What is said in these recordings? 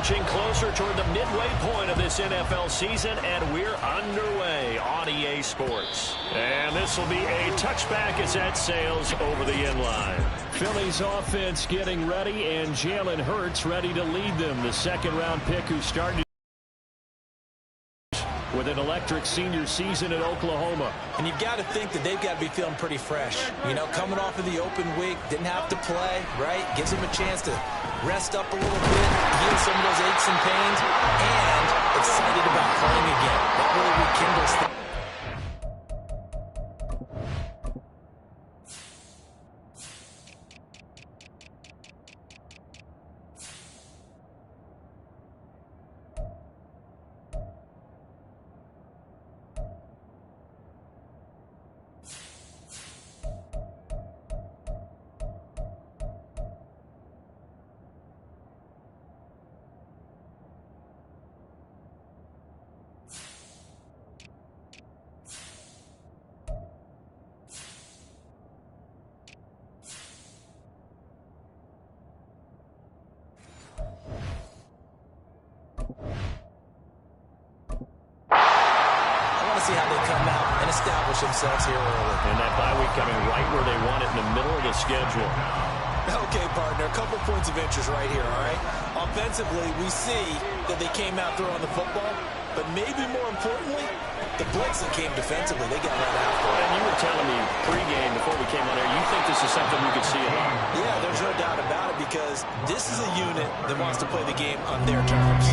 inching closer toward the midway point of this NFL season, and we're underway on EA Sports. And this will be a touchback as that sails over the end line. Philly's offense getting ready, and Jalen Hurts ready to lead them. The second-round pick who started with an electric senior season at Oklahoma. And you've got to think that they've got to be feeling pretty fresh. You know, coming off of the open week, didn't have to play, right? Gives them a chance to rest up a little bit, heal some of those aches and pains, and excited about playing again. That really rekindles things. See how they come out and establish themselves here early. And that bye week coming right where they want it, in the middle of the schedule. Okay, partner, a couple points of interest right here, all right? Offensively, we see that they came out throwing the football, but maybe more importantly, the blitz that came defensively, they got right after it. And you were telling me pregame before we came on air, you think this is something we could see a lot? Yeah, there's no doubt about it, because this is a unit that wants to play the game on their terms.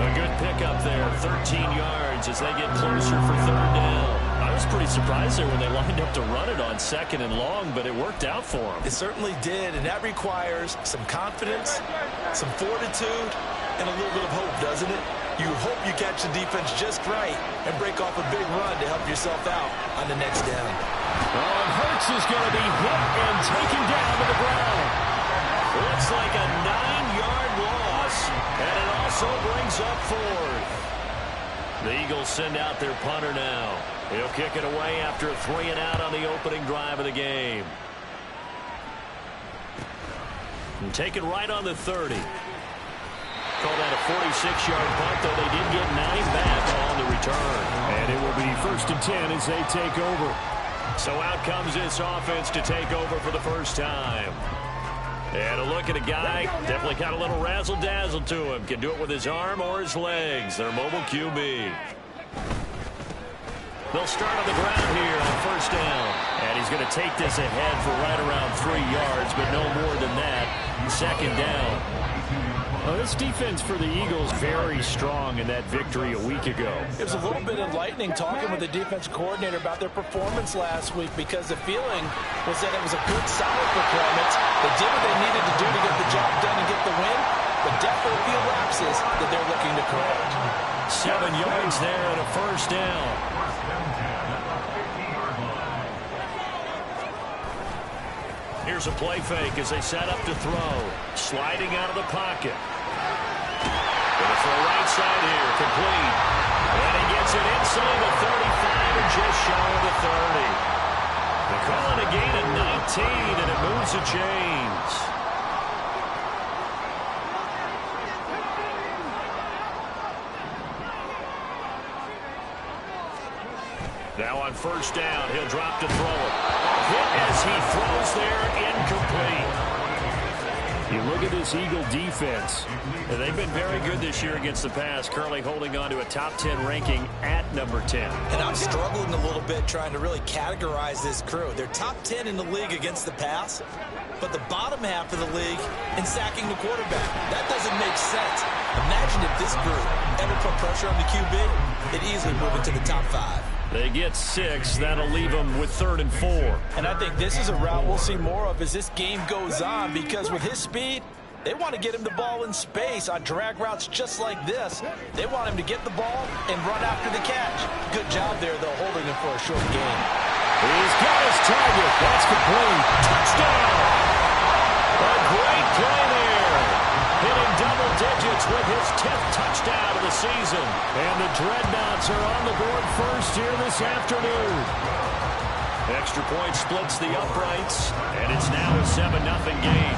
A good pickup there, 13 yards as they get closer for third down. I was pretty surprised there when they lined up to run it on second and long, but it worked out for them. It certainly did, and that requires some confidence, some fortitude, and a little bit of hope, doesn't it? You hope you catch the defense just right and break off a big run to help yourself out on the next down. Oh, and Hurts is going to be hit and taken down to the ground. Looks like a 9-yard loss, and it also brings up fourth. The Eagles send out their punter now. He'll kick it away after a 3-and-out on the opening drive of the game. And take it right on the 30. Call that a 46-yard punt, though they did get 9 back on the return. And it will be 1st and 10 as they take over. So out comes this offense to take over for the first time. And a look at a guy, definitely got a little razzle-dazzle to him. Can do it with his arm or his legs. Their mobile QB. They'll start on the ground here on first down. And he's going to take this ahead for right around 3 yards, but no more than that. Second down. Well, this defense for the Eagles very strong in that victory a week ago. It was a little bit enlightening talking with the defense coordinator about their performance last week, because the feeling was that it was a good, solid performance. They did what they needed to do to get the job done and get the win, but definitely a few lapses that they're looking to correct. 7 yards there and a first down. Here's a play fake as they set up to throw. Sliding out of the pocket. Gonna throw right side here, complete. And he gets it inside the 35 and just shy of the 30. They call it a gain of 19, and it moves the chains. Now on first down, he'll drop to throw it. Hit as he throws there, incomplete. You look at this Eagle defense, and they've been very good this year against the pass, currently holding on to a top 10 ranking at number 10. And I'm struggling a little bit trying to really categorize this crew. They're top 10 in the league against the pass, but the bottom half of the league in sacking the quarterback. That doesn't make sense. Imagine if this group ever put pressure on the QB, they'd easily move into the top 5. They get 6. That'll leave them with 3rd and 4. And I think this is a route we'll see more of as this game goes on, because with his speed, they want to get him the ball in space on drag routes just like this. They want him to get the ball and run after the catch. Good job there, though, holding him for a short gain. He's got his target. That's complete. Touchdown. A great play there. Hitting double digits with his 10th touchdown of the season. And the Dreadnoughts are on the board first here this afternoon. Extra point splits the uprights, and it's now a 7-0 game.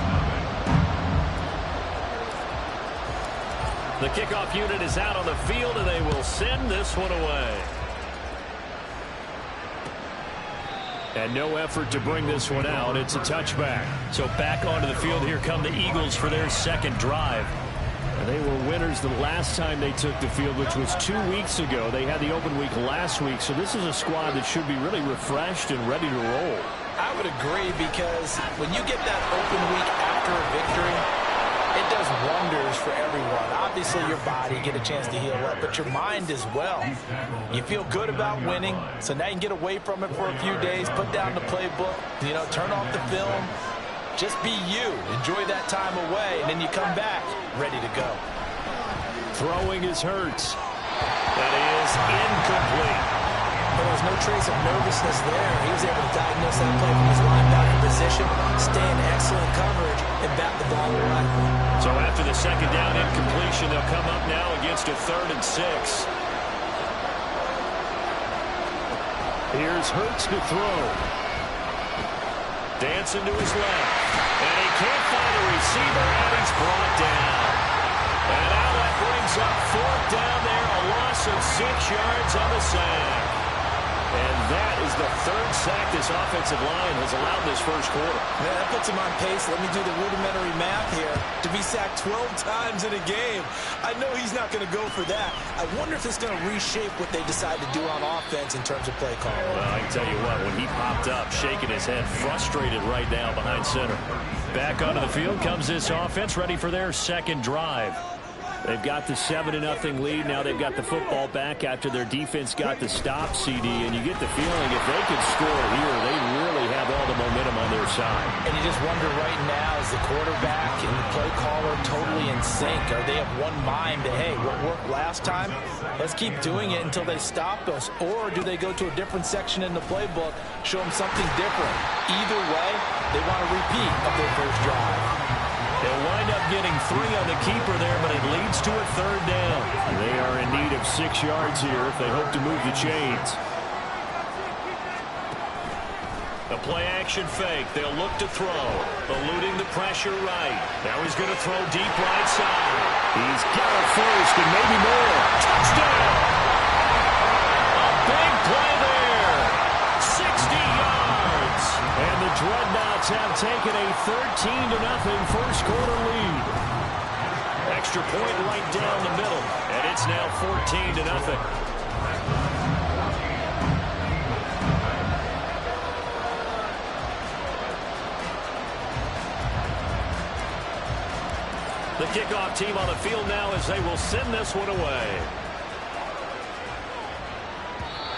The kickoff unit is out on the field, and they will send this one away. And no effort to bring this one out. It's a touchback. So back onto the field, here come the Eagles for their second drive. And they were winners the last time they took the field, which was 2 weeks ago. They had the open week last week, so this is a squad that should be really refreshed and ready to roll. I would agree, because when you get that open week after a victory, it does wonders for everyone. Obviously, your body, get a chance to heal up, but your mind as well. You feel good about winning, so now you can get away from it for a few days, put down the playbook, turn off the film. Just be you. Enjoy that time away, and then you come back ready to go. Throwing is Hurts. That is incomplete. There was no trace of nervousness there. He was able to diagnose that play from his linebacker position, stay in excellent coverage, and bat the ball away. So after the second down incompletion, they'll come up now against a 3rd and 6. Here's Hurts to throw. Dancing to his left. And he can't find a receiver, and he's brought down. And now that brings up 4th down there, a loss of 6 yards on the sack. And that is the 3rd sack this offensive line has allowed this first quarter. Man, that puts him on pace. Let me do the rudimentary math here. To be sacked 12 times in a game, I know he's not going to go for that. I wonder if it's going to reshape what they decide to do on offense in terms of play calling. Well, I can tell you what, when he popped up, shaking his head, frustrated right now behind center. Back onto the field comes this offense, ready for their second drive. They've got the 7-0 lead. Now they've got the football back after their defense got the stop, CD. And you get the feeling if they could score here, they really have all the momentum on their side. And you just wonder right now, is the quarterback and the play caller totally in sync? Are they of one mind that, hey, what worked last time, let's keep doing it until they stop us? Or do they go to a different section in the playbook, show them something different? Either way, they want a repeat of their first drive. They'll wind up getting 3 on the keeper there, but it leads to a 3rd down. They are in need of 6 yards here if they hope to move the chains. The play-action fake. They'll look to throw. Eluding the pressure right. Now he's going to throw deep right side. He's got it first and maybe more. Touchdown! A big play there. 60 yards. And the Dreadnoughts have taken a 13-0 first quarter lead. Extra point right down the middle, and it's now 14-0. The kickoff team on the field now as they will send this one away.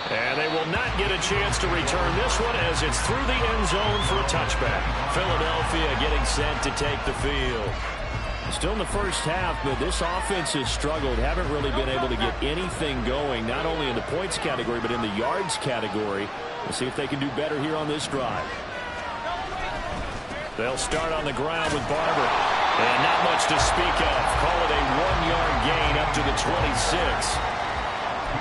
And they will not get a chance to return this one as it's through the end zone for a touchback. Philadelphia getting set to take the field. Still in the first half, but this offense has struggled. Haven't really been able to get anything going, not only in the points category, but in the yards category. We'll see if they can do better here on this drive. They'll start on the ground with Barber. And not much to speak of. Call it a 1-yard gain up to the 26.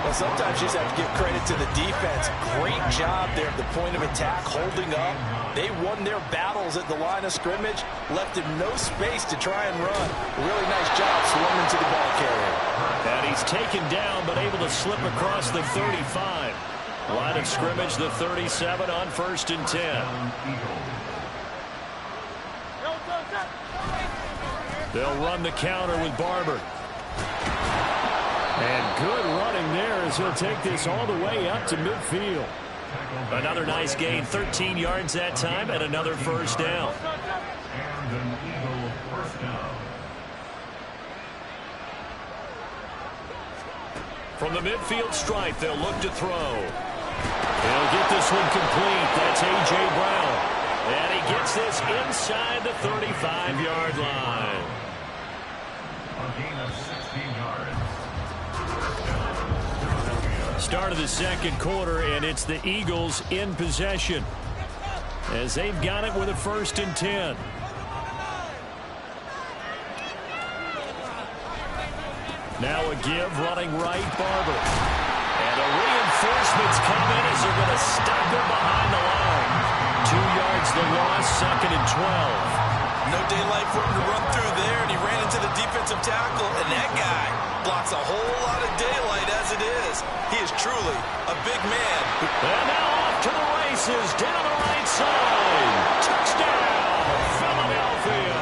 Well, sometimes you just have to give credit to the defense. Great job there at the point of attack, holding up. They won their battles at the line of scrimmage, left him no space to try and run. Really nice job swarming to the ball carrier. And he's taken down, but able to slip across the 35. Line of scrimmage, the 37 on 1st and 10. They'll run the counter with Barber. And good running there as he'll take this all the way up to midfield. Another nice gain, 13 yards that time, and another first down. From the midfield stripe, they'll look to throw. They'll get this one complete. That's A.J. Brown. And he gets this inside the 35-yard line. A gain of 16 yards. Start of the second quarter, and it's the Eagles in possession as they've got it with a 1st and 10. Now a give, running right, Barber. And the reinforcements come in as they're going to stop him behind the line. 2 yards the loss, 2nd and 12. No daylight for him to run through there, and he ran into the defensive tackle, and that guy blocks a whole lot of daylight as it is. He is truly a big man. And now off to the races, down the right side. Touchdown, Philadelphia.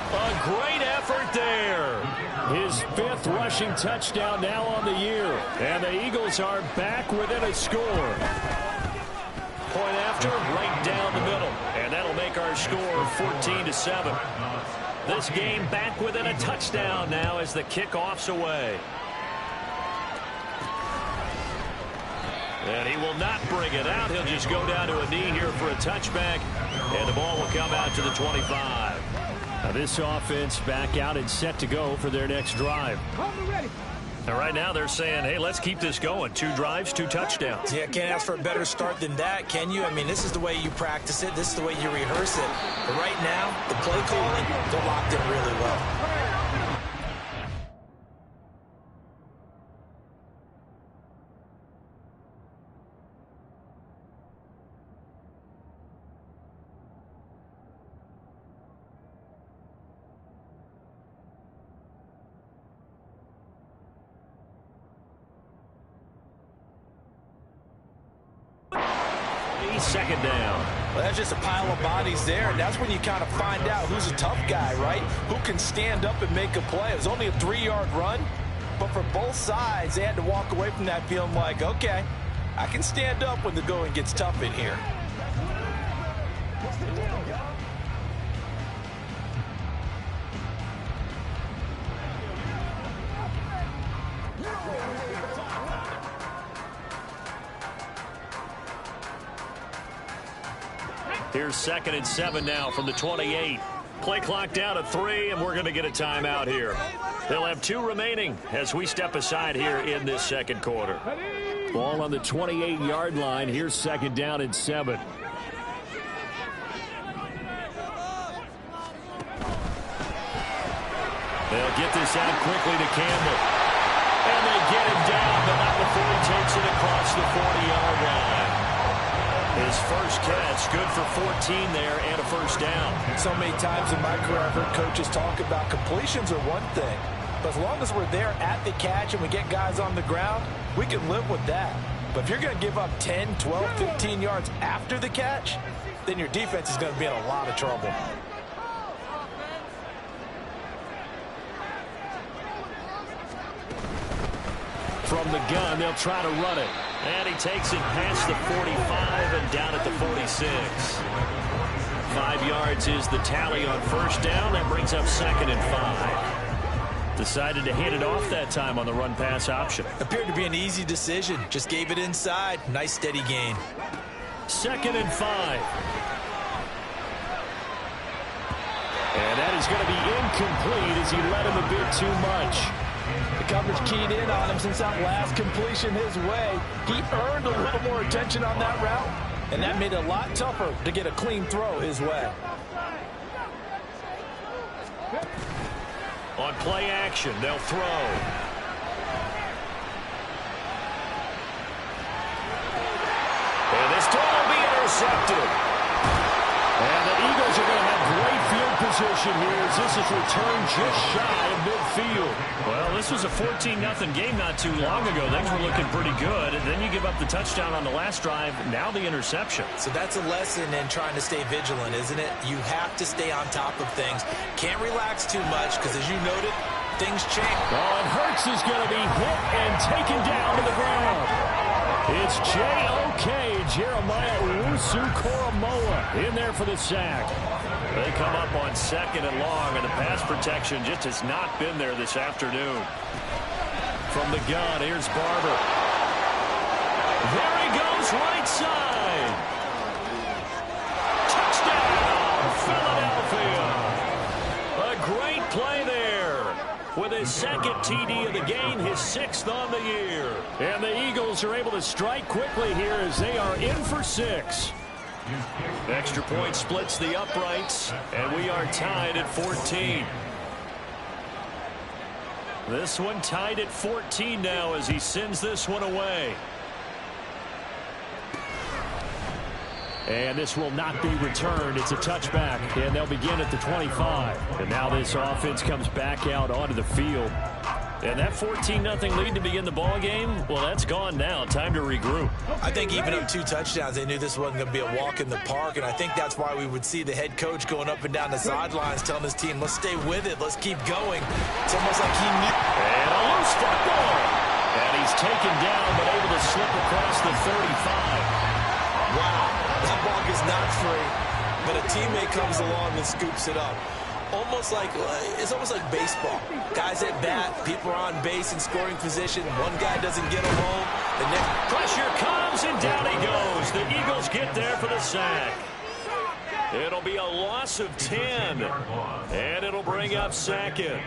A great effort there. His 5th rushing touchdown now on the year. And the Eagles are back within a score. Point after, right down the middle. And that'll make our score 14-7. This game back within a touchdown now as the kickoff's away. And he will not bring it out. He'll just go down to a knee here for a touchback. And the ball will come out to the 25. Now this offense back out and set to go for their next drive. And right now they're saying, hey, let's keep this going. 2 drives, 2 touchdowns. Yeah, can't ask for a better start than that, can you? I mean, this is the way you practice it. This is the way you rehearse it. But right now, the play calling, they're locked in really well. Second down. Well, that's just a pile of bodies there, and that's when you kind of find out who's a tough guy, right? Who can stand up and make a play. It was only a 3-yard run, but for both sides, they had to walk away from that feeling like, okay, I can stand up when the going gets tough in here. Here's 2nd and 7 now from the 28. Play clock down to 3, and we're going to get a timeout here. They'll have 2 remaining as we step aside here in this second quarter. Ball on the 28-yard line. Here's 2nd down and 7. They'll get this out quickly to Campbell. And they get him down, but not before he takes it across the 40-yard line. His first catch, good for 14 there and a first down. So many times in my career I've heard coaches talk about completions are one thing. But as long as we're there at the catch and we get guys on the ground, we can live with that. But if you're going to give up 10, 12, 15 yards after the catch, then your defense is going to be in a lot of trouble. From the gun, they'll try to run it. And he takes it past the 45 and down at the 46. 5 yards is the tally on first down. That brings up 2nd and 5. Decided to hand it off that time on the run-pass option. Appeared to be an easy decision. Just gave it inside. Nice steady gain. 2nd and 5. And that is going to be incomplete as he let him a bit too much. The coverage keyed in on him since that last completion his way. He earned a little more attention on that route, and that made it a lot tougher to get a clean throw his way. On play action, they'll throw. And this throw will be intercepted. And the Eagles are going to have great field position here as this is returned just shy of midfield. Well, this was a 14-0 game not too long ago. Things were looking pretty good. And then you give up the touchdown on the last drive. Now the interception. So that's a lesson in trying to stay vigilant, isn't it? You have to stay on top of things. Can't relax too much because, as you noted, things change. Oh, and Hurts is going to be hit and taken down to the ground. It's J.O.K. Jeremiah Owusu-Koramoah in there for the sack. They come up on 2nd and long, and the pass protection just has not been there this afternoon. From the gun, here's Barber. There he goes, right side. Touchdown, Philadelphia. A great play there. With his 2nd TD of the game, his 6th on the year. And the Eagles are able to strike quickly here as they are in for 6. Extra point splits the uprights, and we are tied at 14. This one tied at 14 now as he sends this one away. And this will not be returned. It's a touchback, and they'll begin at the 25. And now this offense comes back out onto the field. And that 14-0 lead to begin the ball game, well, that's gone now. Time to regroup. I think even up 2 touchdowns, they knew this wasn't going to be a walk in the park, and I think that's why we would see the head coach going up and down the sidelines telling his team, let's stay with it, let's keep going. It's almost like he knew. And a loose football. And he's taken down but able to slip across the 35. Wow, that ball is not free, but a teammate comes along and scoops it up. It's almost like baseball. Guys at bat, people are on base in scoring position. One guy doesn't get him home. The next pressure comes, and down he goes. The Eagles get there for the sack. It'll be a loss of 10, and it'll bring up second.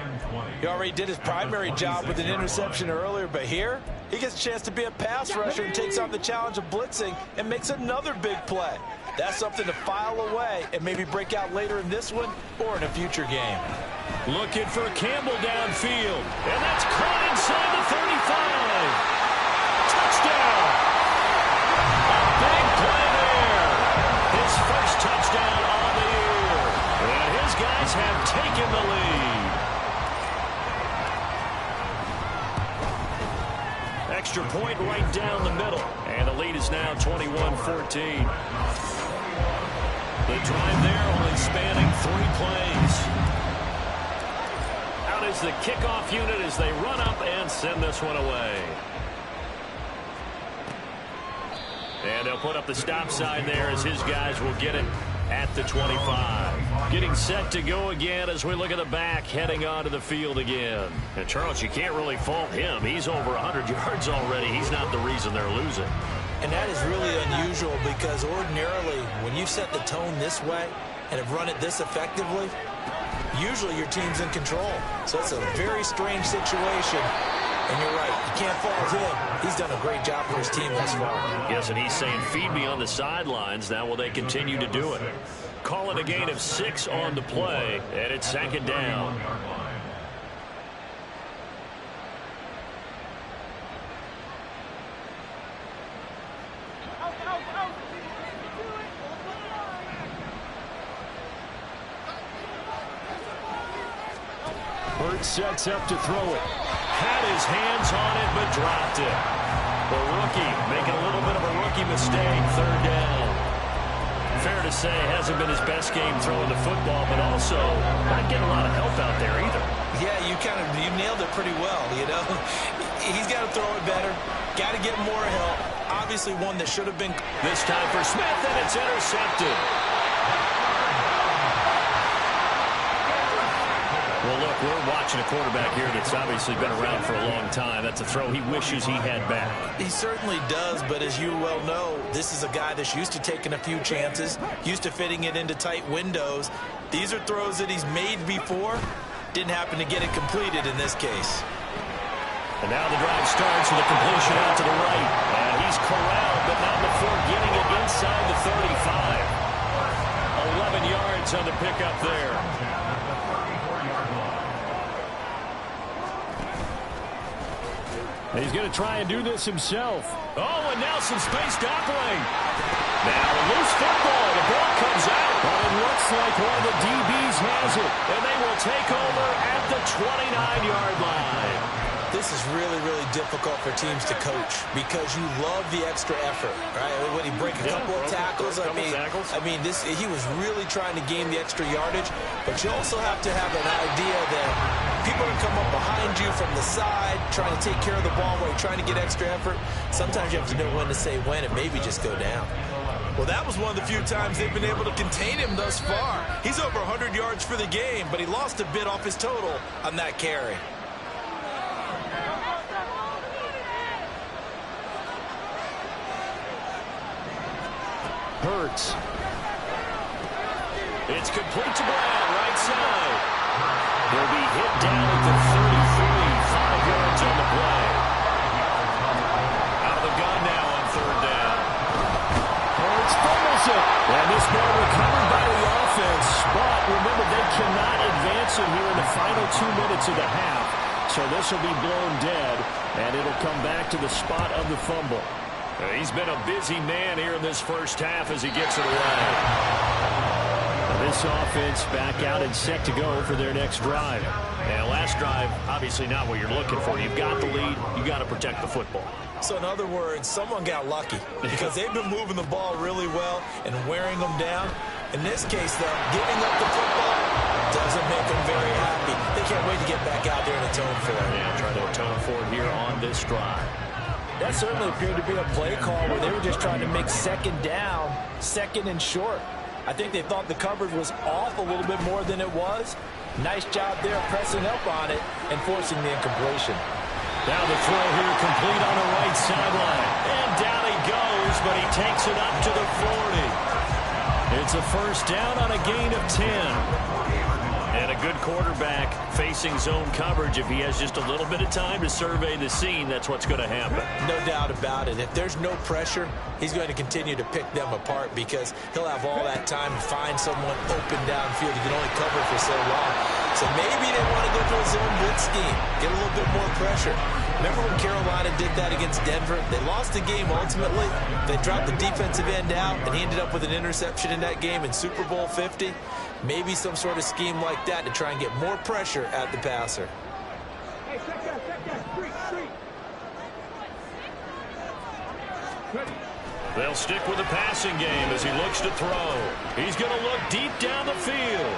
He already did his primary job with an interception earlier, but here he gets a chance to be a pass rusher and takes on the challenge of blitzing and makes another big play. That's something to file away and maybe break out later in this one or in a future game. Looking for Campbell downfield, and that's caught inside the 35. Touchdown! A big play there. His first touchdown on the year. And his guys have taken the lead. Extra point right down the middle. And the lead is now 21-14. The drive there only spanning 3 plays. Out is the kickoff unit as they run up and send this one away. And they'll put up the stop sign there as his guys will get it at the 25. Getting set to go again as we look at the back heading onto the field again. And Charles, you can't really fault him. He's over 100 yards already. He's not the reason they're losing. And that is really unusual because ordinarily when you set the tone this way and have run it this effectively, usually your team's in control. So it's a very strange situation. And you're right, you can't fault him. He's done a great job for his team thus far. Yes, and he's saying, feed me on the sidelines. Now will they continue to do it? Call it a gain of 6 on the play, and it's 2nd down. Burt sets up to throw it. Had his hands on it, but dropped it. The rookie making a little bit of a rookie mistake, 3rd down. Fair to say, hasn't been his best game throwing the football, but also not getting a lot of help out there either. Yeah, you nailed it pretty well, you know. He's got to throw it better. Got to get more help. Obviously one that should have been. This time for Smith, and it's intercepted. Well, look, we're watching a quarterback here that's obviously been around for a long time. That's a throw he wishes he had back. He certainly does, but as you well know, this is a guy that's used to taking a few chances, used to fitting it into tight windows. These are throws that he's made before. Didn't happen to get it completed in this case. And now the drive starts with a completion out to the right. And he's corralled, but not before getting it inside the 35. 11 yards on the pickup there. He's going to try and do this himself. Oh, and now some space to operate. Now a loose football. The ball comes out. But it looks like one of the DBs has it. And they will take over at the 29-yard line. This is really, really difficult for teams to coach because you love the extra effort, right? When he break a couple of tackles, he was really trying to gain the extra yardage, but you also have to have an idea that people are going to come up behind you from the side, trying to take care of the ball while you're trying to get extra effort. Sometimes you have to know when to say when and maybe just go down. Well, that was one of the few times they've been able to contain him thus far. He's over 100 yards for the game, but he lost a bit off his total on that carry. Hurts. It's complete to Brown, right side. He'll be hit down at the 33, 5 yards on the play. Out of the gun now on 3rd down. Hurts fumbles it. And this ball recovered by the offense. But remember, they cannot advance it here in the final 2 minutes of the half. So this will be blown dead, and it'll come back to the spot of the fumble. He's been a busy man here in this first half as he gets it away. This offense back out and set to go for their next drive. And last drive, obviously not what you're looking for. You've got the lead. You've got to protect the football. So in other words, someone got lucky because they've been moving the ball really well and wearing them down. In this case, though, giving up the football doesn't make them very happy. They can't wait to get back out there and atone for it. Yeah, trying to atone for it here on this drive. That certainly appeared to be a play call where they were just trying to make second down, second and short. I think they thought the coverage was off a little bit more than it was. Nice job there pressing up on it and forcing the incompletion. Now the throw here complete on the right sideline. And down he goes, but he takes it up to the 40. It's a first down on a gain of 10. And a good quarterback facing zone coverage. If he has just a little bit of time to survey the scene, that's what's going to happen. No doubt about it. If there's no pressure, he's going to continue to pick them apart because he'll have all that time to find someone open downfield. He can only cover for so long. So maybe they want to go to a zone blitz scheme, get a little bit more pressure. Remember when Carolina did that against Denver? They lost the game ultimately. They dropped the defensive end out, and he ended up with an interception in that game in Super Bowl 50. Maybe some sort of scheme like that to try and get more pressure at the passer. They'll stick with the passing game as he looks to throw. He's going to look deep down the field.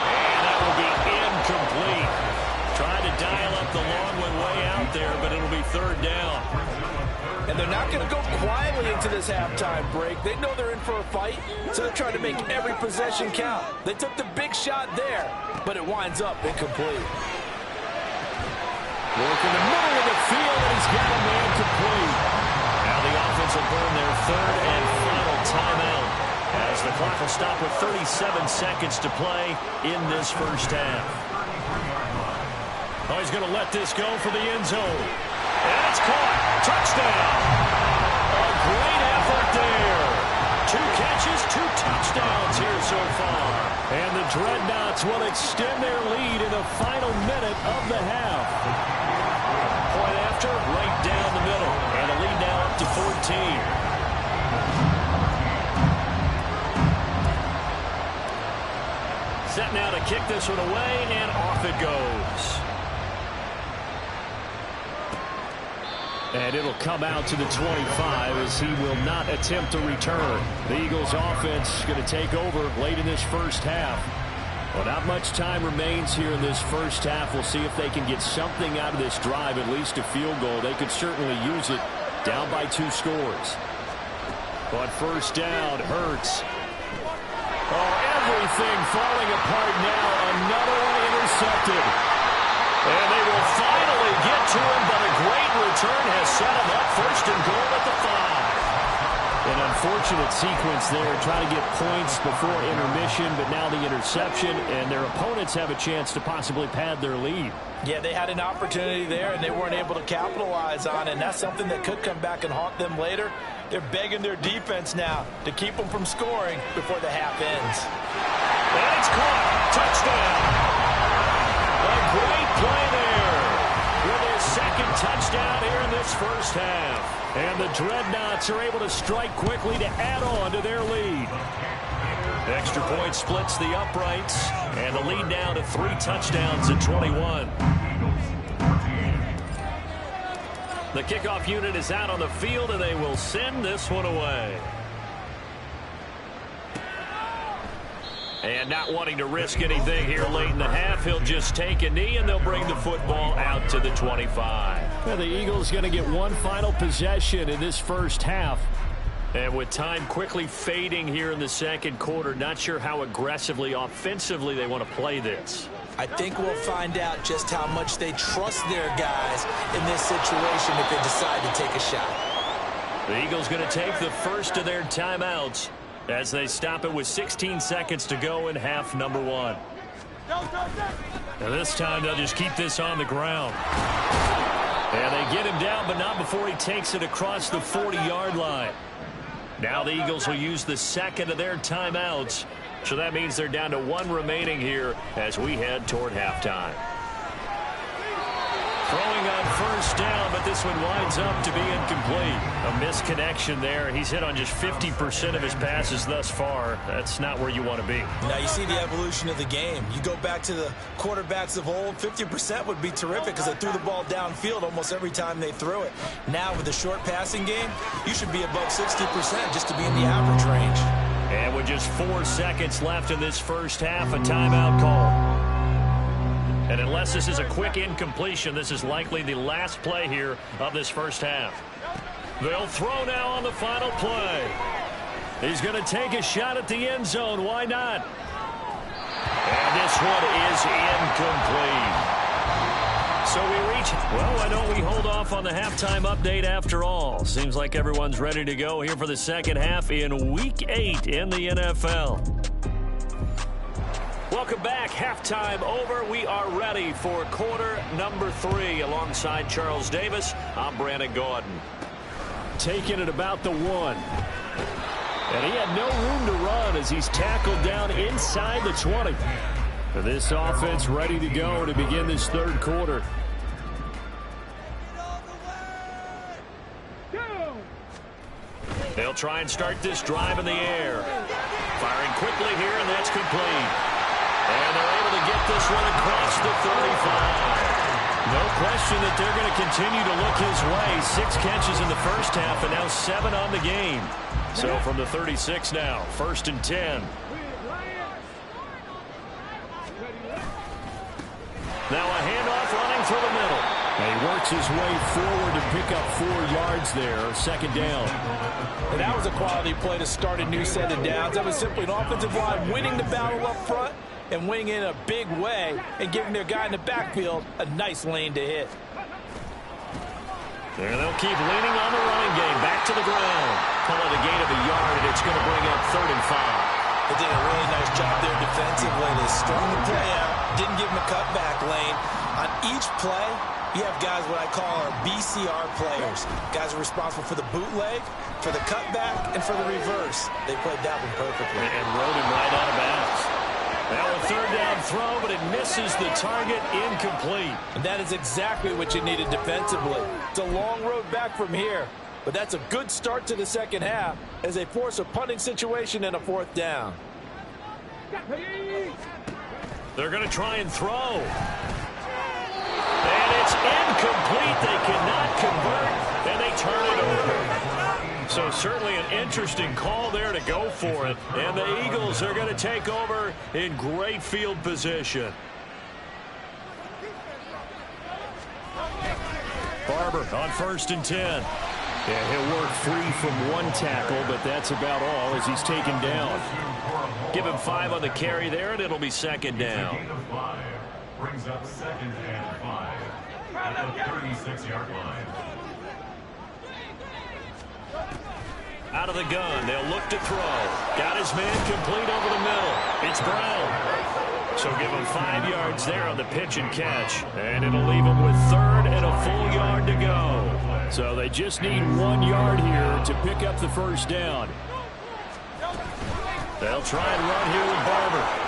And that will be incomplete. Trying to dial up the long one way out there, but it'll be third down. And they're not going to go quietly into this halftime break. They know they're in for a fight, so they're trying to make every possession count. They took the big shot there, but it winds up incomplete. Work in the middle of the field, and he's got a man complete. Now the offense will burn their third and final timeout as the clock will stop with 37 seconds to play in this first half. Oh, he's going to let this go for the end zone. And it's caught. Touchdown. A great effort there. 2 catches, 2 touchdowns here so far. And the Dreadnoughts will extend their lead in the final minute of the half. Point after, right down the middle. And a lead now up to 14. Set now to kick this one away, and off it goes. And it'll come out to the 25 as he will not attempt to return. The Eagles offense going to take over late in this first half. Well, not much time remains here in this first half. We'll see if they can get something out of this drive, at least a field goal. They could certainly use it down by 2 scores. But first down, Hurts. Oh, everything falling apart now. Another one intercepted. And they will finally get to him, but a great return has set him up first and goal at the 5. An unfortunate sequence there, trying to get points before intermission, but now the interception, and their opponents have a chance to possibly pad their lead. Yeah, they had an opportunity there, and they weren't able to capitalize on it, and that's something that could come back and haunt them later. They're begging their defense now to keep them from scoring before the half ends. And it's caught. Touchdown. A great play there with his second touchdown here in this first half. And the Dreadnoughts are able to strike quickly to add on to their lead. Extra point splits the uprights, and the lead now to 3 touchdowns at 21. The kickoff unit is out on the field, and they will send this one away. And not wanting to risk anything here late in the half, he'll just take a knee, and they'll bring the football out to the 25. Well, the Eagles going to get one final possession in this first half. And with time quickly fading here in the second quarter, not sure how aggressively, offensively they want to play this. I think we'll find out just how much they trust their guys in this situation if they decide to take a shot. The Eagles going to take the first of their timeouts as they stop it with 16 seconds to go in half number 1. And this time they'll just keep this on the ground. And they get him down, but not before he takes it across the 40-yard line. Now the Eagles will use the second of their timeouts. So that means they're down to 1 remaining here as we head toward halftime. Throwing on first down, but this one winds up to be incomplete. A misconnection there. He's hit on just 50% of his passes thus far. That's not where you want to be. Now you see the evolution of the game. You go back to the quarterbacks of old, 50% would be terrific because they threw the ball downfield almost every time they threw it. Now with the short passing game, you should be above 60% just to be in the average range. And with just 4 seconds left in this first half, a timeout call. And unless this is a quick incompletion, this is likely the last play here of this first half. They'll throw now on the final play. He's going to take a shot at the end zone. Why not? And this one is incomplete. So we reach, well, why don't we hold off on the halftime update after all? Seems like everyone's ready to go here for the second half in Week 8 in the NFL. Welcome back. Halftime over. We are ready for quarter number 3. Alongside Charles Davis, I'm Brandon Gordon. Taking it about the 1. And he had no room to run as he's tackled down inside the 20. This offense ready to go to begin this third quarter. They'll try and start this drive in the air. Firing quickly here, and that's complete. And they're able to get this one across the 35. No question that they're going to continue to look his way. 6 catches in the first half and now 7 on the game. So from the 36 now, 1st and 10. Now a handoff running through the middle. And he works his way forward to pick up 4 yards there, 2nd down. And that was a quality play to start a new set of downs. That was simply an offensive line winning the battle up front and winning in a big way and giving their guy in the backfield a nice lane to hit. There they'll keep leaning on the running game. Back to the ground. Pull it a gain of a yard, and it's going to bring up 3rd and 5. They did a really nice job there defensively. They strung the play out, didn't give him a cutback lane. On each play, you have guys what I call our BCR players. Guys are responsible for the bootleg, for the cutback, and for the reverse. They played that one perfectly. And rode him right out of bounds. Now a 3rd down throw, but it misses the target, incomplete. And that is exactly what you needed defensively. It's a long road back from here, but that's a good start to the second half as they force a punting situation and a 4th down. They're going to try and throw. And it's incomplete. They cannot convert, and they turn it over. So certainly an interesting call there to go for it. And the Eagles are going to take over in great field position. Barber on 1st and 10. Yeah, he'll work free from 1 tackle, but that's about all as he's taken down. Give him 5 on the carry there, and it'll be 2nd down. Brings up 2nd and 5 at the 36-yard line. Out of the gun, they'll look to throw. Got his man complete over the middle. It's Brown. So give him 5 yards there on the pitch and catch. And it'll leave him with 3rd and a full yard to go. So they just need 1 yard here to pick up the 1st down. They'll try and run here with Barber.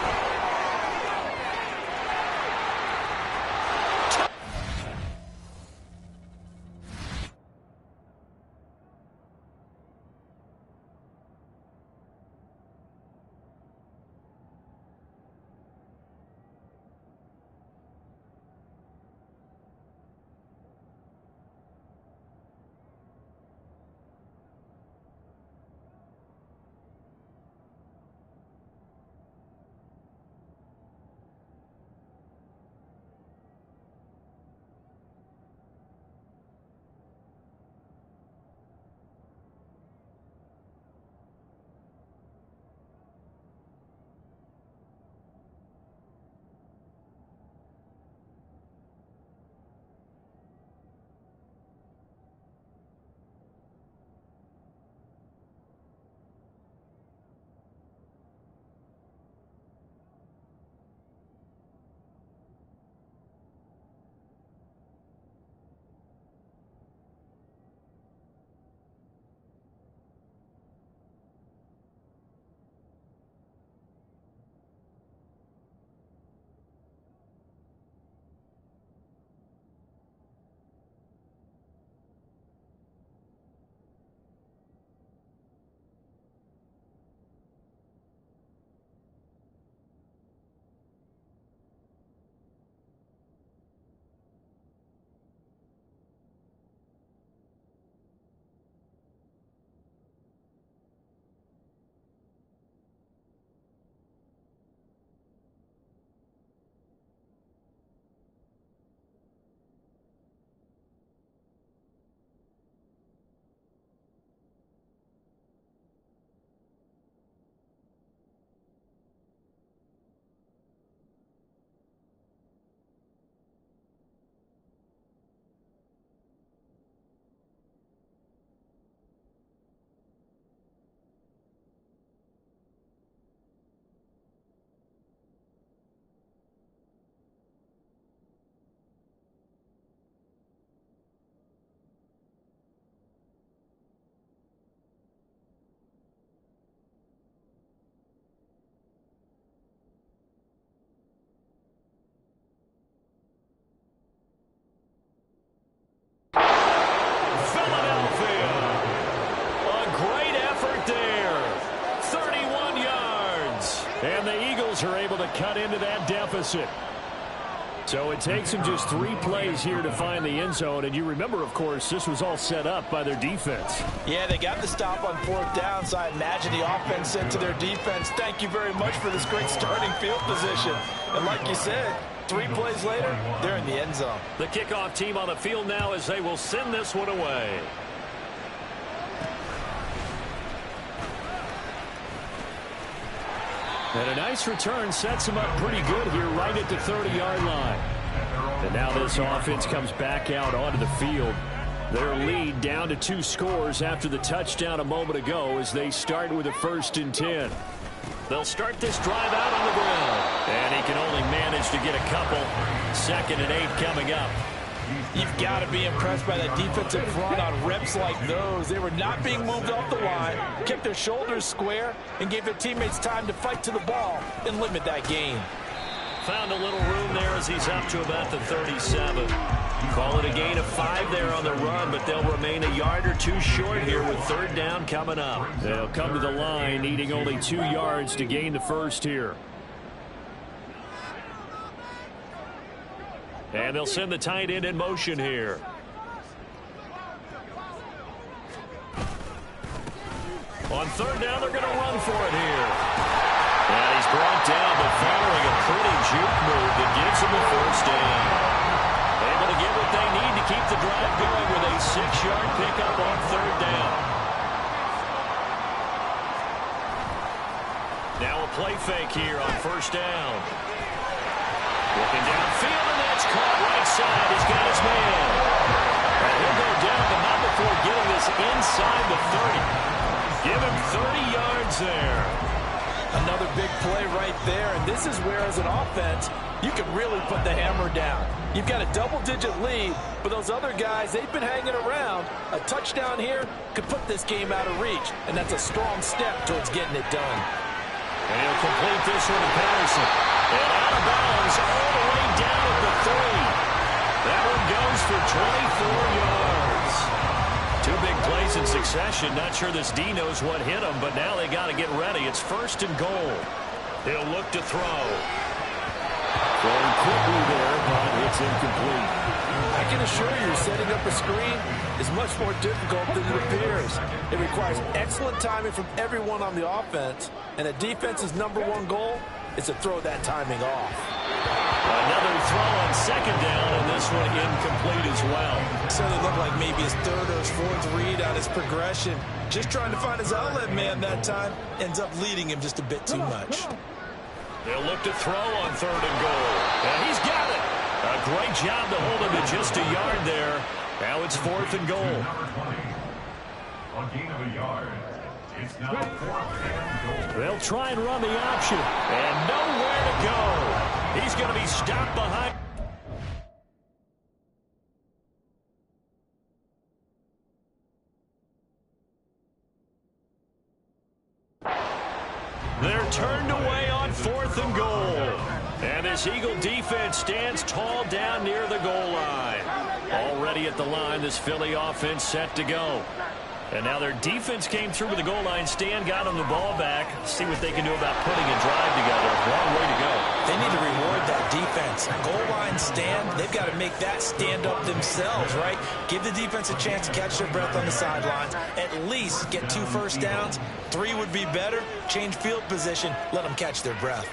Eagles are able to cut into that deficit. So it takes them just 3 plays here to find the end zone. And you remember, of course, this was all set up by their defense. Yeah, they got the stop on 4th down, so I imagine the offense said to their defense, thank you very much for this great starting field position. And like you said, 3 plays later, they're in the end zone. The kickoff team on the field now as they will send this one away. And a nice return sets them up pretty good here right at the 30-yard line. And now this offense comes back out onto the field. Their lead down to 2 scores after the touchdown a moment ago as they start with a 1st and 10. They'll start this drive out on the ground. And he can only manage to get a couple. 2nd and 8 coming up. You've got to be impressed by that defensive front on reps like those. They were not being moved off the line, kept their shoulders square, and gave their teammates time to fight to the ball and limit that gain. Found a little room there as he's up to about the 37. Call it a gain of 5 there on the run, but they'll remain a yard or 2 short here with 3rd down coming up. They'll come to the line needing only 2 yards to gain the 1st here. And they'll send the tight end in motion here. On 3rd down, they're going to run for it here. And he's brought down, but following a pretty juke move that gives him the 1st down. Able to get what they need to keep the drive going with a 6-yard pickup on 3rd down. Now a play fake here on 1st down. Looking downfield, and that's caught right side. He's got his man. And he'll go down, but not before getting this inside the 30. Give him 30 yards there. Another big play right there, and this is where, as an offense, you can really put the hammer down. You've got a double-digit lead, but those other guys, they've been hanging around. A touchdown here could put this game out of reach, and that's a strong step towards getting it done. And he'll complete this one to Patterson. And out of bounds all the way down at the 3. That one goes for 24 yards. 2 big plays in succession. Not sure this D knows what hit him, but now they got to get ready. It's 1st and goal. He'll look to throw. Throwing quickly there, but it's incomplete. I can assure you, setting up a screen is much more difficult than it appears. It requires excellent timing from everyone on the offense, and a defense's #1 goal is to throw that timing off. Another throw on 2nd down, and this one incomplete as well. Certainly looked like maybe his 3rd or his 4th read on his progression. Just trying to find his outlet man that time. Ends up leading him just a bit too much. They'll look to throw on 3rd and goal. And he's got it. A great job to hold him to just a yard there. Now it's 4th and goal. Number 20. A gain of a yard. It's now 4th and goal. They'll try and run the option. And nowhere to go. He's going to be stopped behind. They're turned away on 4th and goal. And this Eagle defense stands tall down near the goal line. Already at the line, this Philly offense set to go. And now their defense came through with the goal line stand, got them the ball back. See what they can do about putting a drive together. Long way to go. They need to reward that defense. Goal line stand, they've got to make that stand up themselves, right? Give the defense a chance to catch their breath on the sidelines. At least get 2 first downs. 3 would be better. Change field position. Let them catch their breath.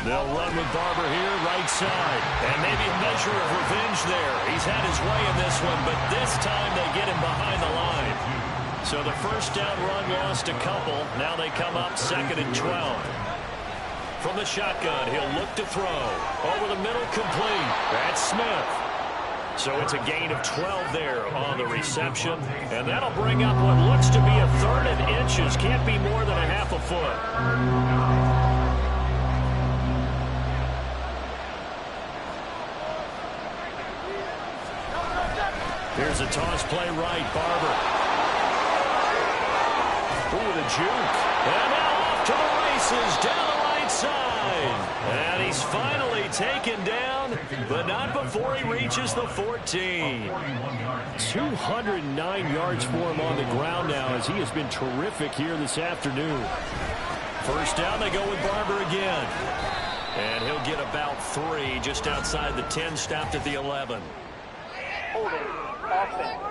They'll run with Barber here, right side. And maybe a measure of revenge there. He's had his way in this one, but this time they get him behind the line. So the 1st down run lost a couple. Now they come up 2nd and 12. From the shotgun, he'll look to throw. Over the middle, complete. That's Smith. So it's a gain of 12 there on the reception. And that'll bring up what looks to be a 3rd and inches. Can't be more than a half a foot. Here's a toss play right, Barber. Ooh, the juke. And now off to the races down the right side. And he's finally taken down, but not before he reaches the 14. 209 yards for him on the ground now as he has been terrific here this afternoon. First down, they go with Barber again. And he'll get about 3 just outside the 10, stopped at the 11. Holding. Offense.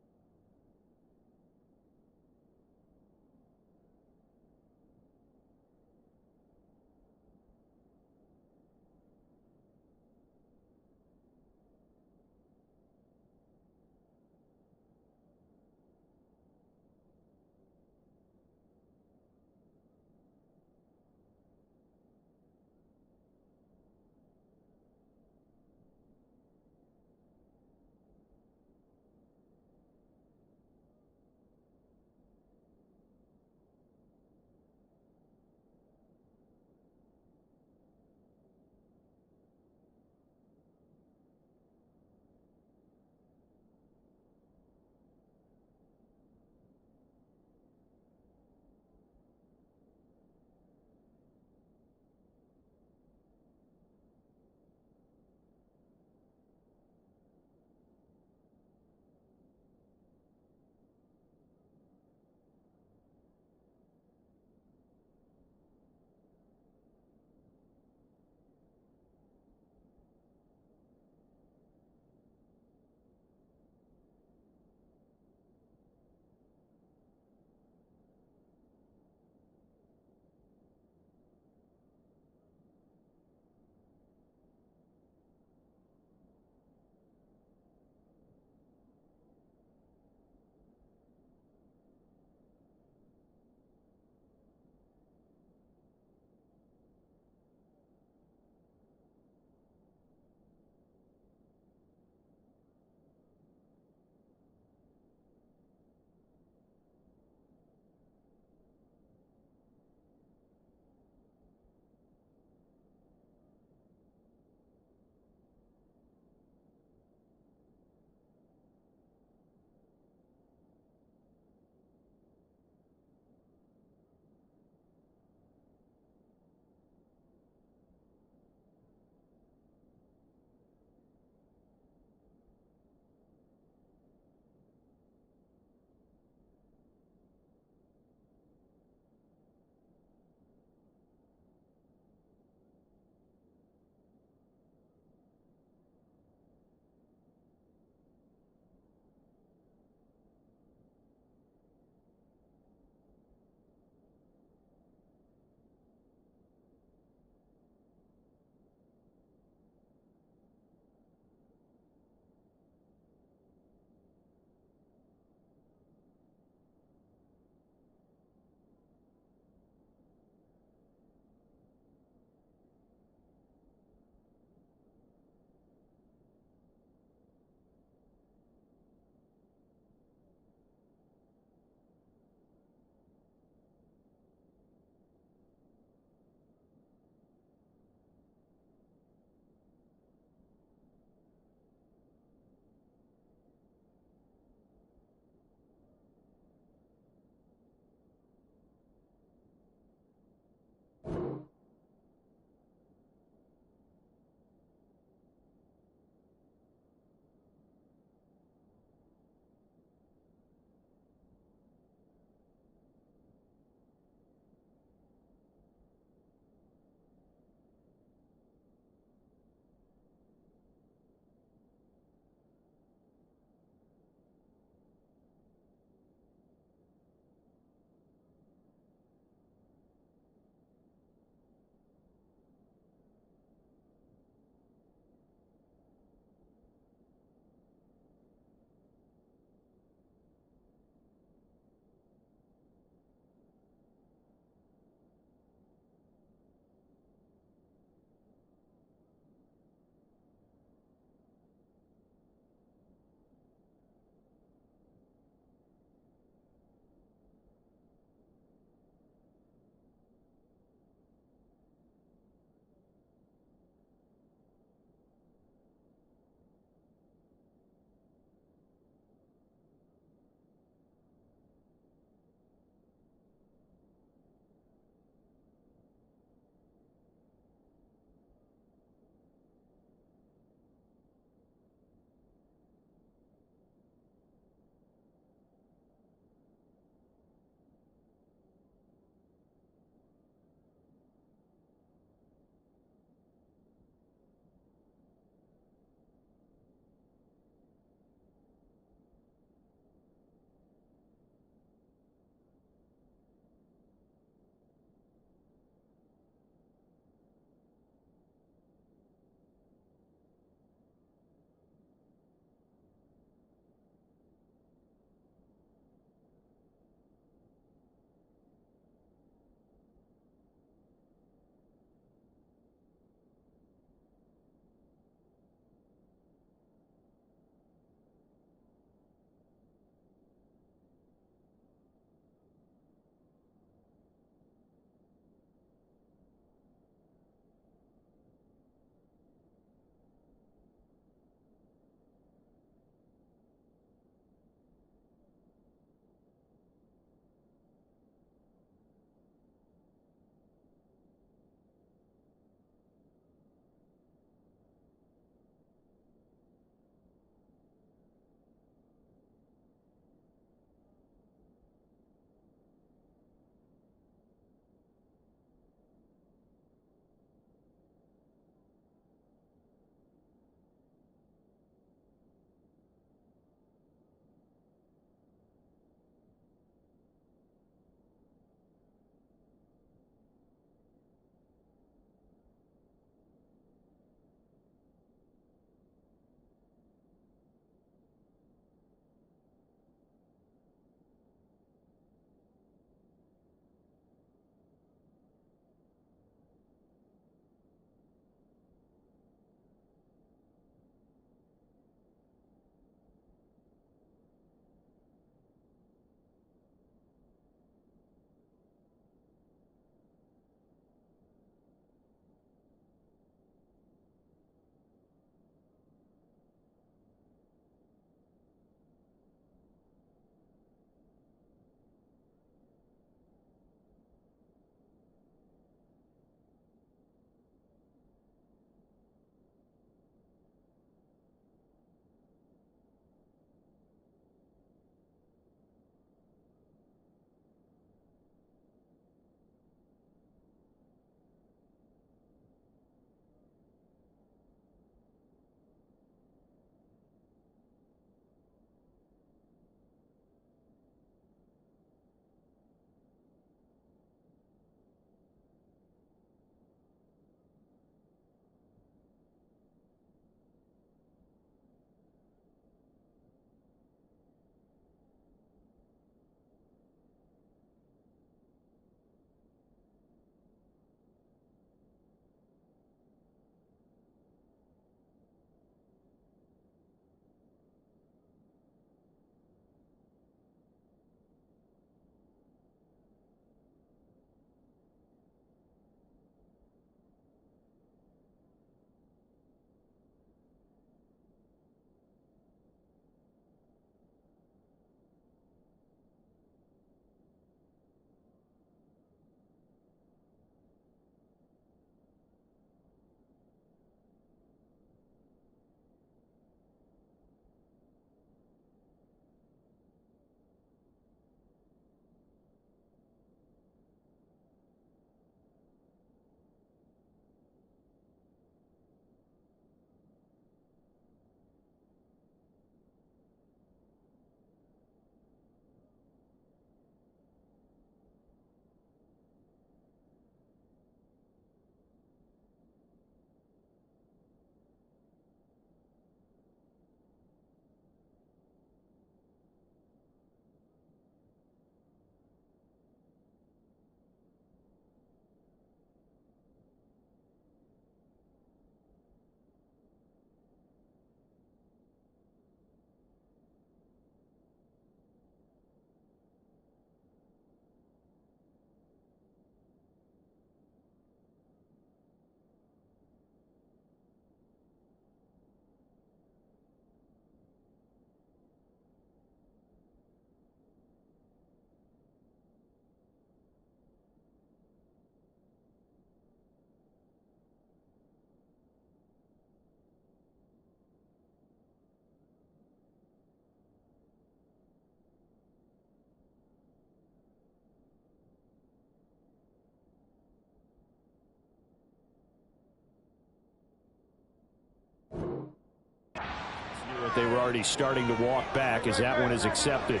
they were already starting to walk back as that one is accepted.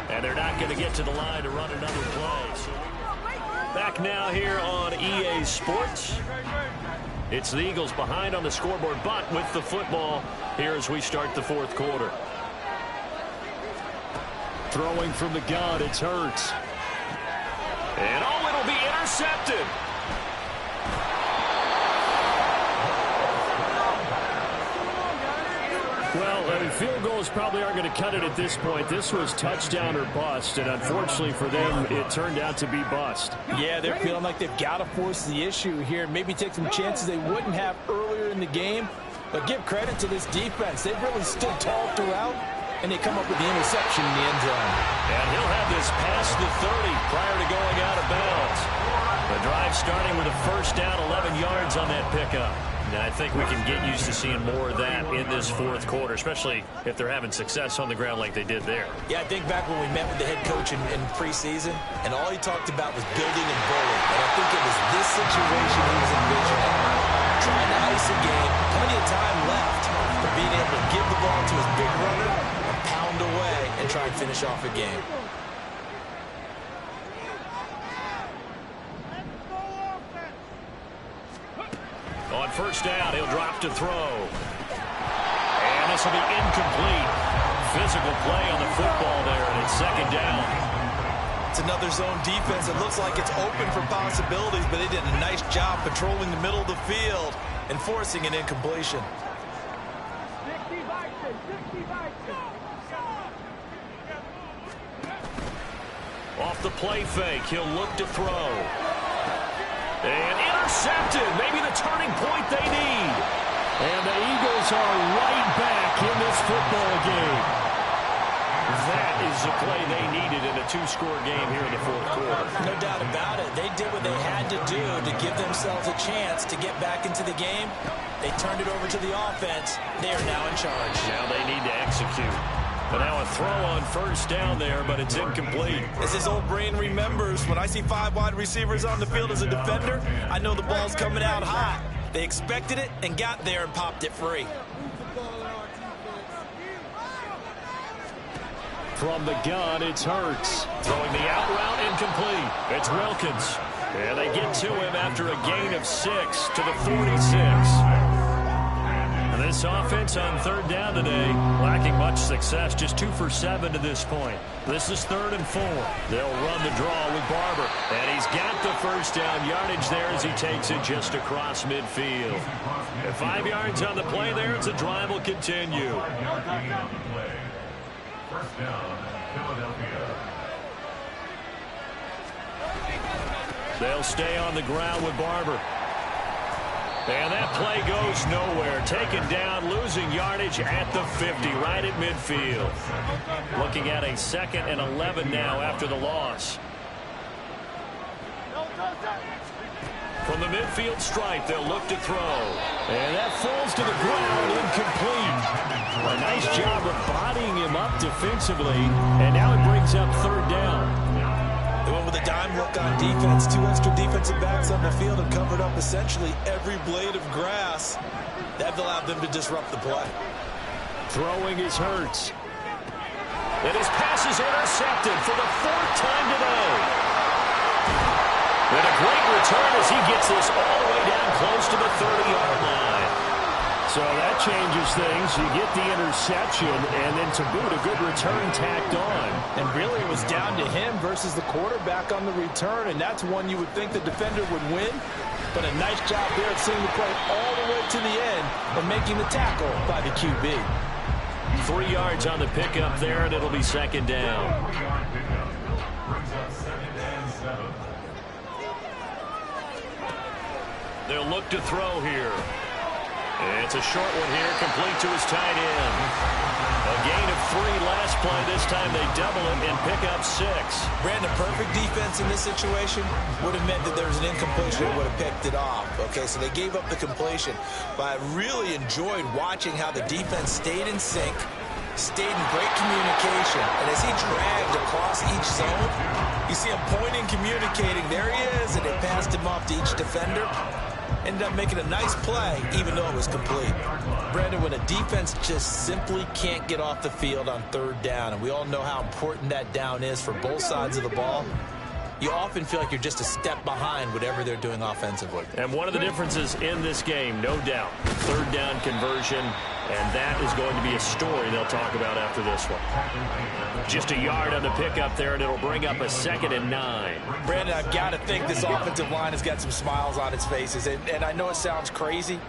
And they're not going to get to the line to run another play. So back now here on EA Sports. It's the Eagles behind on the scoreboard, but with the football here as we start the fourth quarter. Throwing from the gun, it's Hurts. And oh, it'll be intercepted. Well, field goals probably aren't going to cut it at this point. This was touchdown or bust, and unfortunately for them, it turned out to be bust. Yeah, they're feeling like they've got to force the issue here, maybe take some chances they wouldn't have earlier in the game. But give credit to this defense. They've really stood tall throughout, and they come up with the interception in the end zone. And he'll have this past the 30 prior to going out of bounds. The drive starting with a first down, 11 yards on that pickup. And I think we can get used to seeing more of that in this fourth quarter, especially if they're having success on the ground like they did there. Yeah, I think back when we met with the head coach in preseason, and all he talked about was building and bullying. And I think it was this situation he was envisioning. Trying to ice a game, plenty of time left, but being able to give the ball to his big runner and pound away and try and finish off a game. On first down, he'll drop to throw. And this will be incomplete. Physical play on the football there, and it's second down. It's another zone defense. It looks like it's open for possibilities, but they did a nice job patrolling the middle of the field and forcing an incompletion. Off the play fake, he'll look to throw. And intercepted, maybe the turning point they need. And the Eagles are right back in this football game. That is the play they needed in a two-score game here in the fourth quarter. No doubt about it. They did what they had to do to give themselves a chance to get back into the game. They turned it over to the offense. They are now in charge. Now they need to execute. But now a throw on first down there, but it's incomplete. As his old brain remembers, when I see 5 wide receivers on the field as a defender, I know the ball's coming out hot. They expected it and got there and popped it free. From the gun, it's Hurts. Throwing the out route, incomplete. It's Wilkins. And they get to him after a gain of 6 to the 46. And this offense on third down today, lacking much success, just 2 for 7 to this point. This is 3rd and 4. They'll run the draw with Barber. And he's got the first down yardage there as he takes it just across midfield. At 5 yards on the play there, as the drive will continue. First down, Philadelphia. They'll stay on the ground with Barber. And that play goes nowhere. Taken down, losing yardage at the 50, right at midfield. Looking at a 2nd and 11 now after the loss. From the midfield stripe, they'll look to throw. And that falls to the ground, incomplete. A nice job of bodying him up defensively. And now it brings up 3rd down. They went with a dime look on defense. 2 extra defensive backs on the field and covered up essentially every blade of grass. That allowed them to disrupt the play. Throwing is Hurts. And his pass is intercepted for the 4th time today. And a great return as he gets this all the way down close to the 30-yard line. So that changes things. You get the interception, and then to boot, a good return tacked on. And really it was down to him versus the quarterback on the return, and that's one you would think the defender would win. But a nice job there of seeing the play all the way to the end and making the tackle by the QB. 3 yards on the pickup there, and it'll be 2nd down. 3-yard pickup. Brings up 2nd and 7. They'll look to throw here. It's a short one here, complete to his tight end. A gain of 3 last play. This time they double it and pick up 6. Brandon, perfect defense in this situation would have meant that there was an incompletion that would have picked it off. Okay, so they gave up the completion. But I really enjoyed watching how the defense stayed in sync, stayed in great communication. And as he dragged across each zone, you see him pointing, communicating. There he is, and they passed him off to each defender. Ended up making a nice play, even though it was complete. Brandon, when a defense just simply can't get off the field on third down, and we all know how important that down is for both sides of the ball, you often feel like you're just a step behind whatever they're doing offensively. And one of the differences in this game, no doubt, third down conversion, and that is going to be a story they'll talk about after this one. Just a yard on the pickup there, and it'll bring up a 2nd and 9. Brandon, I've got to think this offensive line has got some smiles on its faces, and I know it sounds crazy,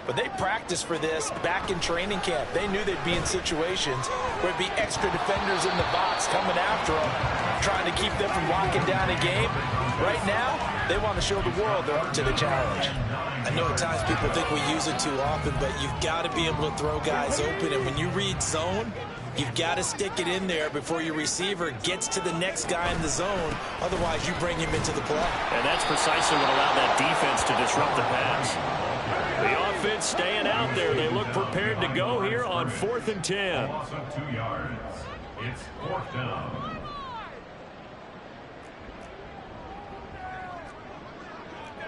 but they practiced for this back in training camp. They knew they'd be in situations where it'd be extra defenders in the box coming after them, trying to keep them from locking down a game. Right now, they want to show the world they're up to the challenge. I know at times people think we use it too often, but you've got to be able to throw guys open. And when you read zone, you've got to stick it in there before your receiver gets to the next guy in the zone. Otherwise, you bring him into the play. And that's precisely what allowed that defense to disrupt the pass. The offense staying out there. They look prepared to go here on 4th and 10. Loss of 2 yards. It's 4th down.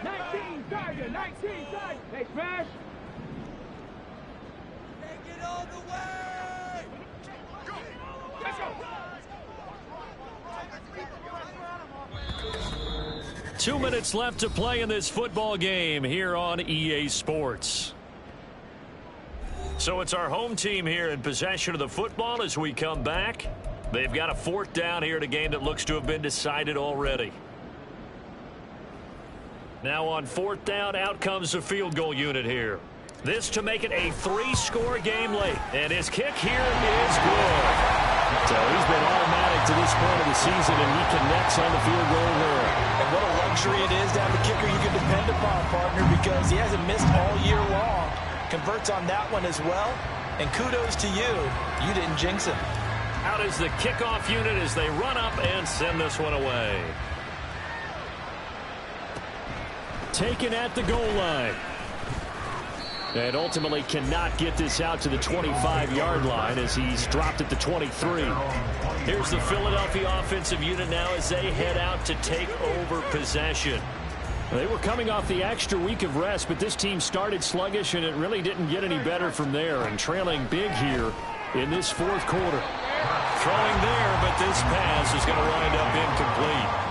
19 target, 19 target. Hey, Smash. Take it all the way! Go! Let's go! 2 minutes left to play in this football game here on EA Sports. So it's our home team here in possession of the football as we come back. They've got a 4th down here in a game that looks to have been decided already. Now on 4th down, out comes the field goal unit here. This to make it a 3-score game late. And his kick here is good. So he's been automatic to this point of the season, and he connects on the field goal there. And what a luxury it is to have a kicker you can depend upon, partner, because he hasn't missed all year long. Converts on that one as well. And kudos to you. You didn't jinx him. Out is the kickoff unit as they run up and send this one away. Taken at the goal line. And ultimately cannot get this out to the 25-yard line as he's dropped at the 23. Here's the Philadelphia offensive unit now as they head out to take over possession. They were coming off the extra week of rest, but this team started sluggish, and it really didn't get any better from there. And trailing big here in this 4th quarter. Throwing there, but this pass is going to wind up incomplete.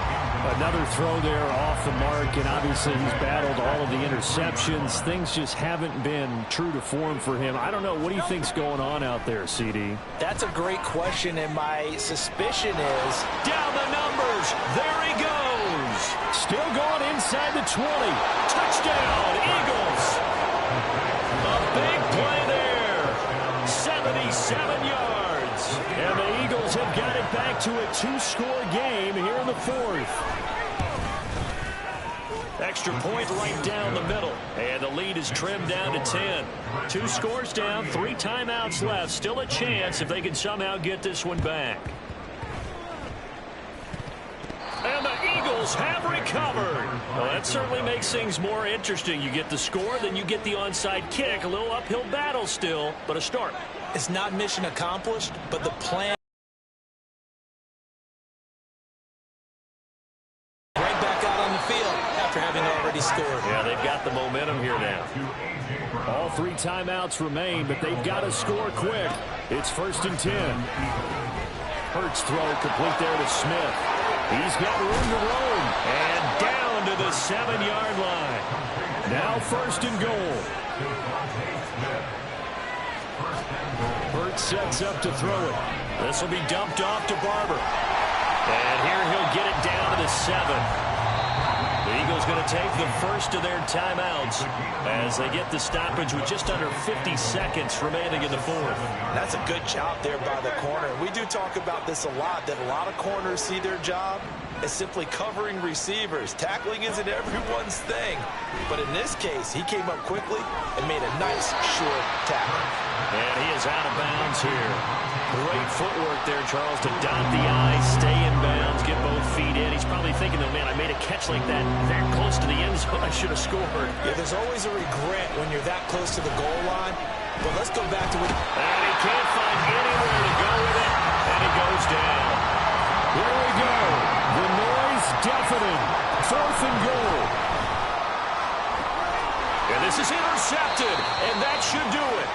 Another throw there off the mark, and obviously he's battled all of the interceptions. Things just haven't been true to form for him. I don't know. What do you think's going on out there, CD? That's a great question, and my suspicion is... Down the numbers. There he goes. Still going inside the 20. Touchdown, Eagles. A big play there. 77 yards. And the Eagles have got it back to a 2-score game here in the 4th. Extra point right down the middle. And the lead is trimmed down to 10. 2 scores down, 3 timeouts left. Still a chance if they can somehow get this one back. And the Eagles have recovered. Well, that certainly makes things more interesting. You get the score, then you get the onside kick. A little uphill battle still, but a start. It's not mission accomplished, but the plan... right back out on the field after having already scored. Yeah, they've got the momentum here now. All 3 timeouts remain, but they've got to score quick. It's 1st and 10. Hurts throw complete there to Smith. He's got room to roam. And down to the 7-yard line. Now 1st and goal. Hurts sets up to throw it. This will be dumped off to Barber. And here he'll get it down to the 7. The Eagles going to take the first of their timeouts as they get the stoppage with just under 50 seconds remaining in the 4th. That's a good job there by the corner. We do talk about this a lot, that a lot of corners see their job as simply covering receivers. Tackling isn't everyone's thing. But in this case, he came up quickly and made a nice, short tackle. And he is out of bounds here. Great footwork there, Charles, to dot the I, stay in bounds, get both feet in. He's probably thinking, though, man, I made a catch like that very close to the end zone. I should have scored. Yeah, there's always a regret when you're that close to the goal line. But let's go back to it. And he can't find anywhere to go with it, and it goes down. Here we go. The noise deafening. 4th and goal. this is intercepted, and that should do it.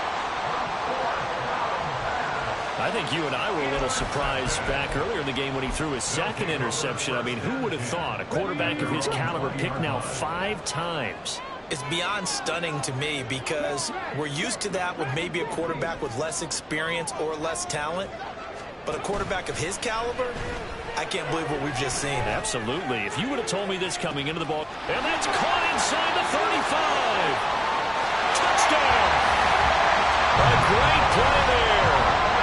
I think you and I were a little surprised back earlier in the game when he threw his second interception. I mean, who would have thought a quarterback of his caliber picked now 5 times? It's beyond stunning to me because we're used to that with maybe a quarterback with less experience or less talent. But a quarterback of his caliber, I can't believe what we've just seen. Absolutely. If you would have told me this coming into the ball, and that's caught inside the 35. Touchdown. A great play there.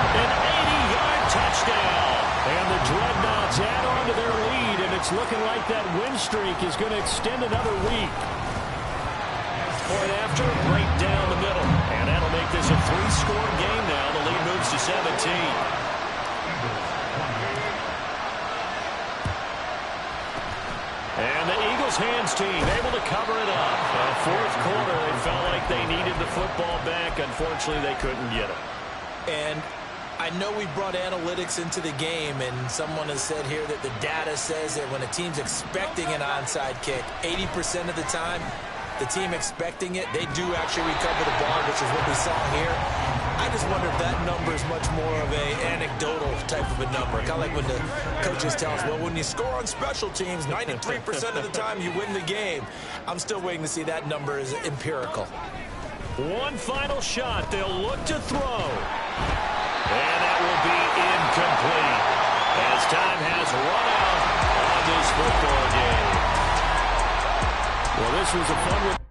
An 80-yard touchdown. And the Dreadnoughts add on to their lead, and it's looking like that win streak is going to extend another week. Point after, right down the middle. And that'll make this a 3-score game now. The lead moves to 17. And the Eagles hands team able to cover it up. Fourth quarter, it felt like they needed the football back. Unfortunately, they couldn't get it. And I know we brought analytics into the game, and someone has said here that the data says that when a team's expecting an onside kick, 80% of the time, the team expecting it, they do actually recover the ball, which is what we saw here. I just wonder if that number is much more of an anecdotal type of a number. Kind of like when the coaches tell us, well, when you score on special teams, 93% of the time you win the game. I'm still waiting to see that number is empirical. One final shot. They'll look to throw. And that will be incomplete as time has run out on this football game. Well, this was a fun one.